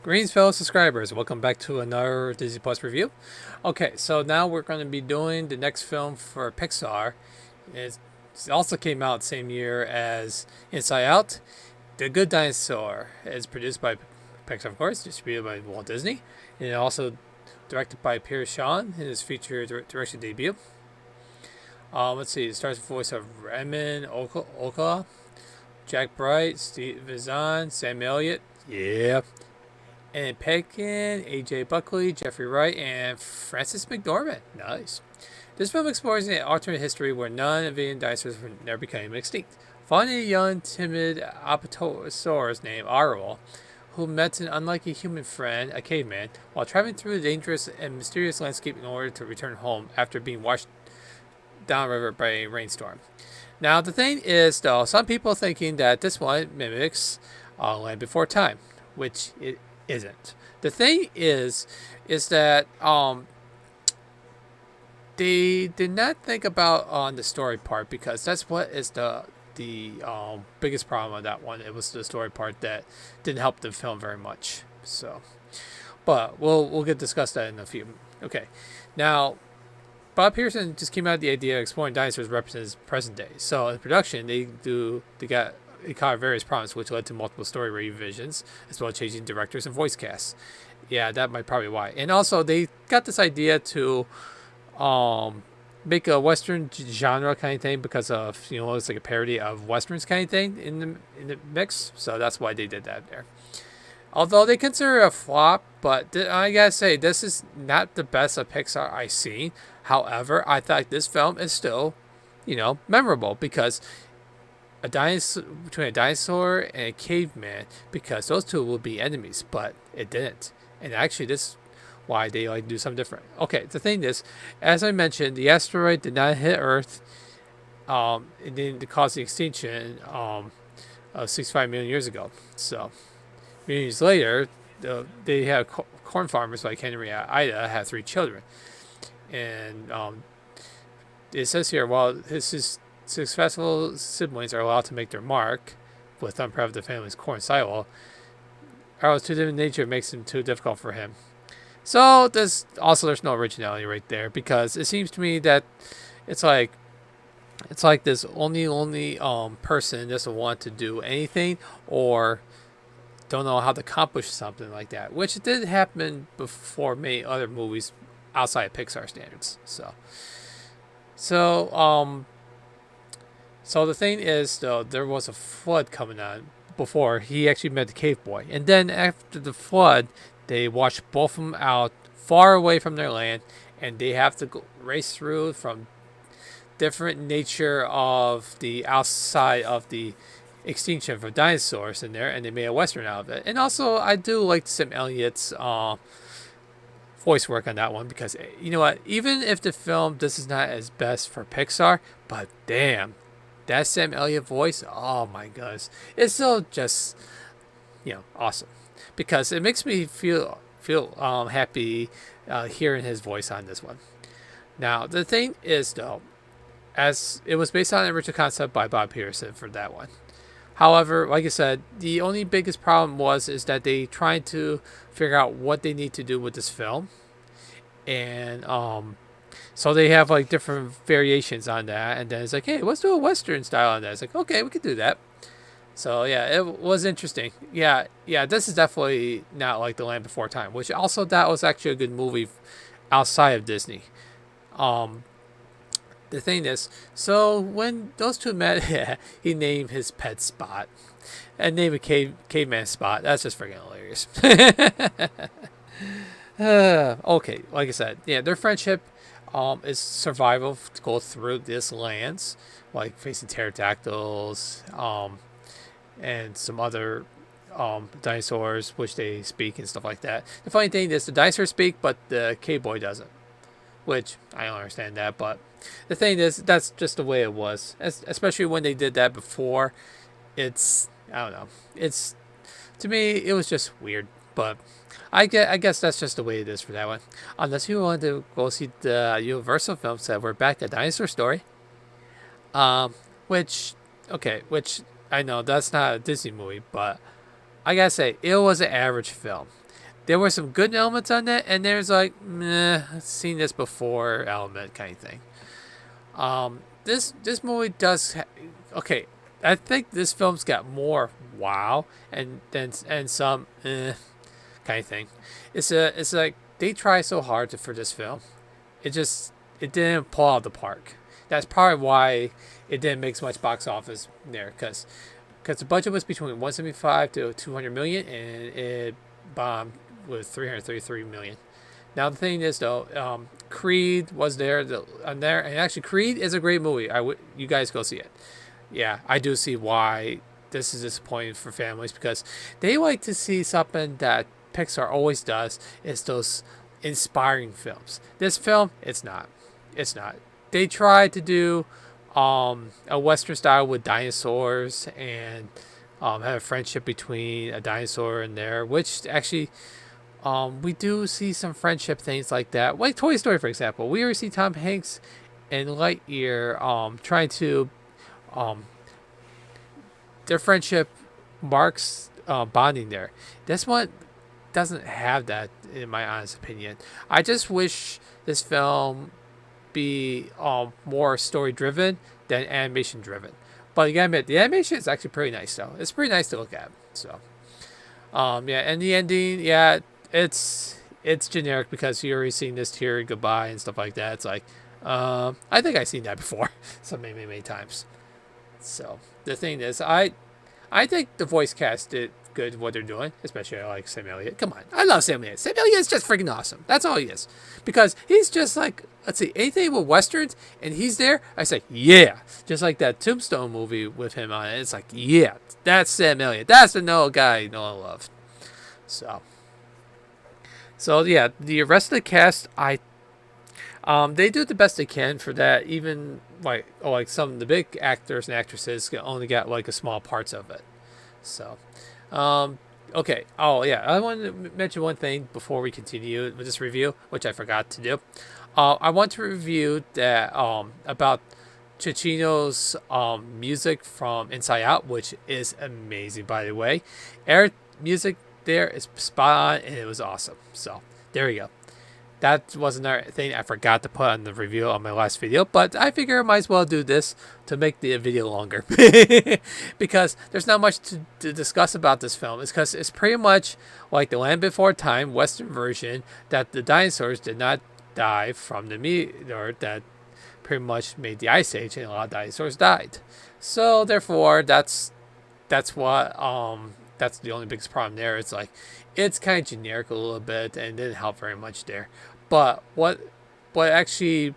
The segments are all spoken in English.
Greens, fellow subscribers, welcome back to another Disney Plus review. Okay, so now we're going to be doing the next film for Pixar. It also came out the same year as Inside Out. The Good Dinosaur is produced by Pixar, of course, distributed by Walt Disney, and also directed by Pierre Sean in his feature direction debut. Let's see, it stars with the voice of Raymond Oka, Jack Bright, Steve Zahn, Sam Elliott, yeah, and Pekin, A.J. Buckley, Jeffrey Wright, and Francis McDormand. Nice. This film explores an alternate history where non-avian dinosaurs never became extinct. Finding a young, timid Apatosaurus named Arwell, who met an unlikely human friend, a caveman, while traveling through a dangerous and mysterious landscape in order to return home after being washed downriver by a rainstorm. Now, the thing is, though, some people thinking that this one mimics Land Before Time, which it isn't. The thing is that they did not think about on the story part because that's what is the biggest problem on that one. It was the story part that didn't help the film very much. So, but we'll get discuss that in a few. Okay, now Bob Pearson just came out with the idea of exploring dinosaurs represents present day. So in production, they got various problems, which led to multiple story revisions, as well as changing directors and voice casts. Yeah, that might probably why. And also, they got this idea to make a Western genre kind of thing because of it's like a parody of westerns kind of thing in the mix. So that's why they did that there. Although they consider it a flop, but I gotta say, this is not the best of Pixar I've seen. However, I thought this film is still, memorable because a dinosaur between a dinosaur and a caveman, because those two will be enemies, but it didn't. And actually, this is why they like to do something different. Okay, the thing is, as I mentioned, the asteroid did not hit Earth. It didn't cause the extinction of 65 million years ago. So years later, they have corn farmers like Henry and Ida have 3 children. And it says here, while his successful siblings are allowed to make their mark with unproud of the family's corn silo, Arrow's too different nature makes him too difficult for him. So there's no originality right there because it seems to me that it's like this only person doesn't want to do anything or don't know how to accomplish something like that, which did happen before many other movies outside of Pixar standards. So the thing is, though, there was a flood coming on before he actually met the cave boy, and then after the flood, they washed both of them out far away from their land, and they have to race through from different nature of the outside of the extinction for dinosaurs in there, and they made a western out of it. And also, I do like Sam Elliott's voice work on that one because you know what? Even if the film this is not as best for Pixar, but damn, that Sam Elliott voice, oh my gosh, it's still just awesome because it makes me feel happy hearing his voice on this one. Now the thing is though, as it was based on an original concept by Bob Pearson for that one. However, like I said, the only biggest problem is that they tried to figure out what they need to do with this film, and so they have like different variations on that. And then it's like, hey, let's do a Western style on that. It's like, okay, we could do that. So yeah, it was interesting. Yeah, this is definitely not like The Land Before Time, which also that was actually a good movie outside of Disney. Um, the thing is, so when those two met, he named his pet Spot, and named a caveman Spot. That's just freaking hilarious. Okay, like I said, yeah, their friendship is survival to go through this lands, like facing pterodactyls, and some other dinosaurs, which they speak and stuff like that. The funny thing is, the dinosaurs speak, but the cave boy doesn't, which I don't understand that, but the thing is, that's just the way it was. Especially when they did that before. I don't know. It's to me, it was just weird. But I guess that's just the way it is for that one. Unless you want to go see the Universal film set, we're back at Dinosaur Story. Which I know that's not a Disney movie, but I gotta say it was an average film. there were some good elements on that, and there's like, meh, I've seen this before element kind of thing. This movie does. Okay, I think this film's got more wow and some kind of thing. It's like they try so hard for this film. It didn't pull out the park. That's probably why it didn't make so much box office there, because the budget was between 175 to 200 million, and it bombed with 333 million. Now the thing is though, Creed was there, and actually Creed is a great movie. You guys go see it. Yeah, I do see why this is disappointing for families, because they like to see something that Pixar always does, is those inspiring films. This film, it's not. It's not. They tried to do a Western style with dinosaurs and have a friendship between a dinosaur and there, which actually we do see some friendship things like that. Like Toy Story, for example. We already see Tom Hanks and Lightyear trying to their friendship marks bonding there. This one doesn't have that, in my honest opinion. I just wish this film be more story driven than animation driven. But you gotta admit, the animation is actually pretty nice though. It's pretty nice to look at. So yeah, and the ending, yeah, it's generic, because you already seen this teary goodbye and stuff like that. It's like I think I've seen that before so many times. So the thing is, I think the voice cast did good what they're doing, especially I like Sam Elliott. Come on, I love Sam Elliott. Sam Elliott is just freaking awesome. That's all he is, because he's just like, let's see, anything with westerns and he's there, I say yeah. Just like that Tombstone movie with him on it. It's like, yeah, that's Sam Elliott. That's the Noah guy I love. So yeah, the rest of the cast, they do the best they can for that. Even like some of the big actors and actresses only got like a small parts of it. So, okay. Oh yeah, I want to mention one thing before we continue with this review, which I forgot to do. I want to review that about Cicchino's music from Inside Out, which is amazing, by the way. Air music there is spot on, and it was awesome. So there we go. That was another thing I forgot to put on the review on my last video, but I figure I might as well do this to make the video longer. Because there's not much to discuss about this film. It's because it's pretty much like the Land Before Time Western version, that the dinosaurs did not die from the meteor that pretty much made the Ice Age, and a lot of dinosaurs died. So therefore, that's what that's the only biggest problem there. It's like, it's kind of generic a little bit and didn't help very much there. But what actually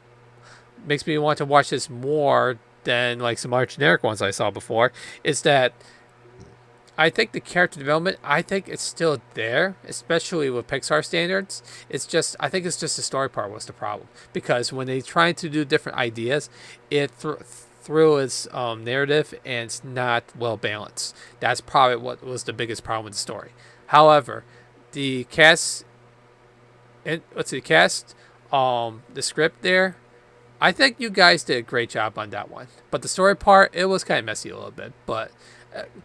makes me want to watch this more than like some other generic ones I saw before is that I think the character development, I think it's still there, especially with Pixar standards. I think it's just the story part was the problem, because when they try to do different ideas, it through its narrative, and it's not well balanced. That's probably what was the biggest problem with the story. However, the cast, the script there, I think you guys did a great job on that one. But the story part, it was kind of messy a little bit. But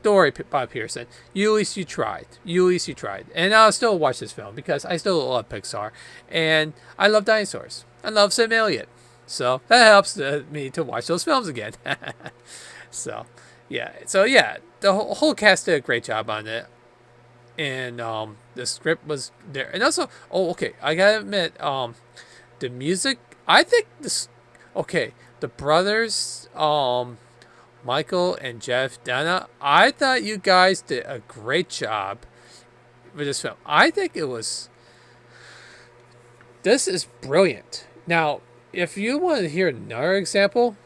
don't worry, Bob Pearson. At least you tried. And I'll still watch this film, because I still love Pixar. And I love dinosaurs. I love Sam Elliott. So that helps me to watch those films again. So yeah, the whole cast did a great job on it, and the script was there, and also, okay, I gotta admit, the music, I think the brothers, Michael and Jeff Dana, I thought you guys did a great job with this film. I think this is brilliant. Now, if you want to hear another example,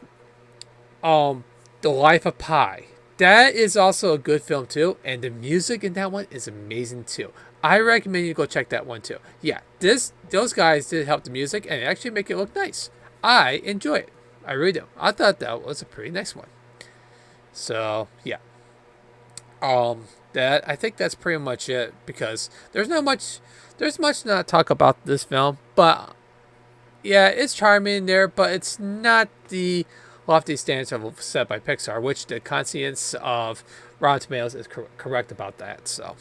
The Life of Pi. That is also a good film too, and the music in that one is amazing too. I recommend you go check that one too. Yeah, those guys did help the music and actually make it look nice. I enjoy it. I really do. I thought that was a pretty nice one. So yeah. I think that's pretty much it, because there's much not talk about this film, but yeah, it's charming there, but it's not the lofty standards set by Pixar, which the conscience of Rotten Tomatoes is correct about that. So,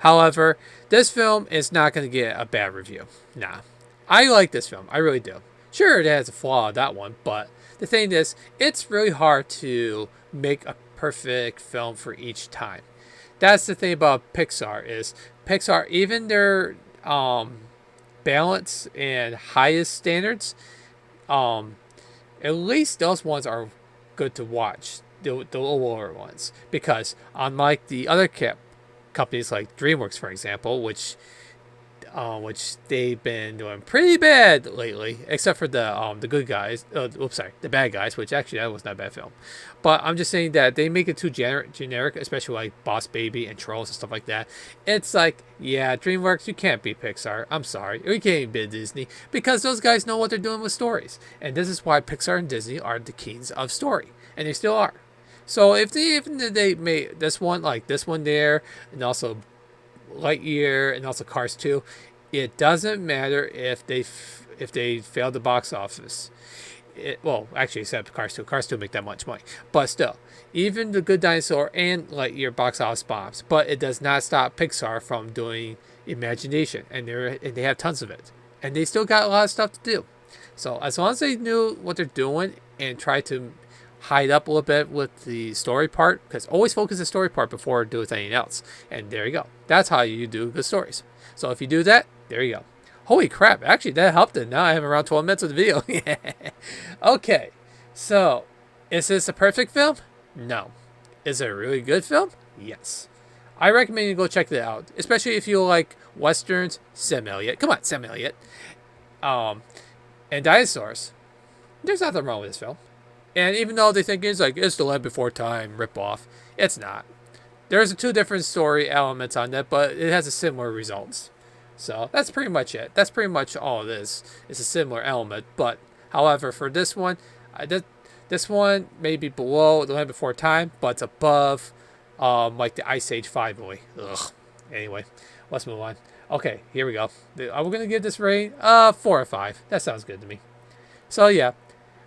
However, this film is not going to get a bad review. Nah. I like this film. I really do. Sure, it has a flaw, that one, but the thing is, it's really hard to make a perfect film for each time. That's the thing about Pixar is Pixar, even their balance and highest standards, um, at least those ones are good to watch. The lower ones, because unlike the other companies like DreamWorks, for example, which they've been doing pretty bad lately, except for the good guys. The bad guys, which actually that was not a bad film. But I'm just saying that they make it too generic, especially like Boss Baby and Trolls and stuff like that. It's like, yeah, DreamWorks, you can't beat Pixar. I'm sorry, you can't beat Disney because those guys know what they're doing with stories, and this is why Pixar and Disney are the kings of story, and they still are. So if they made this one like this one there, and also Lightyear and also Cars 2, it doesn't matter if they fail the box office. Well, actually, except Cars 2. Cars 2 make that much money, but still, even the Good Dinosaur and Lightyear box office bombs. But it does not stop Pixar from doing imagination, and they have tons of it, and they still got a lot of stuff to do. So as long as they knew what they're doing and try to hide up a little bit with the story part, because always focus the story part before do with anything else. And there you go. That's how you do good stories. So if you do that, there you go. Holy crap, actually that helped it. Now I have around 12 minutes of the video. Okay, so is this a perfect film? No. Is it a really good film? Yes. I recommend you go check it out, especially if you like westerns. Sam Elliott, come on, Sam Elliott, and dinosaurs. There's nothing wrong with this film. And even though they think it's the Land Before Time ripoff, it's not. There's two different story elements on that, but it has a similar results. So that's pretty much it. That's pretty much all it is. It's a similar element, but however, for this one, this one may be below the Land Before Time, but it's above, like the Ice Age 5 movie. Ugh. Anyway, let's move on. Okay, here we go. Are we gonna give this rating 4 or 5? That sounds good to me. So yeah.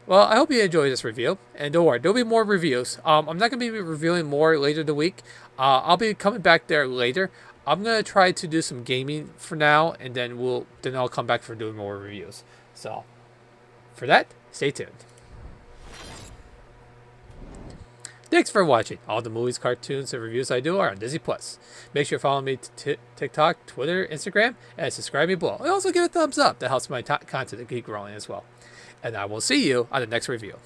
Well, I hope you enjoyed this review, and don't worry, there'll be more reviews. I'm not going to be reviewing more later in the week. I'll be coming back there later. I'm going to try to do some gaming for now, and then I'll come back for doing more reviews. So, for that, stay tuned. Thanks for watching. All the movies, cartoons, and reviews I do are on Disney+. Make sure you follow me TikTok, Twitter, Instagram, and subscribe me below. And also give a thumbs up. That helps my content to keep growing as well. And I will see you on the next review.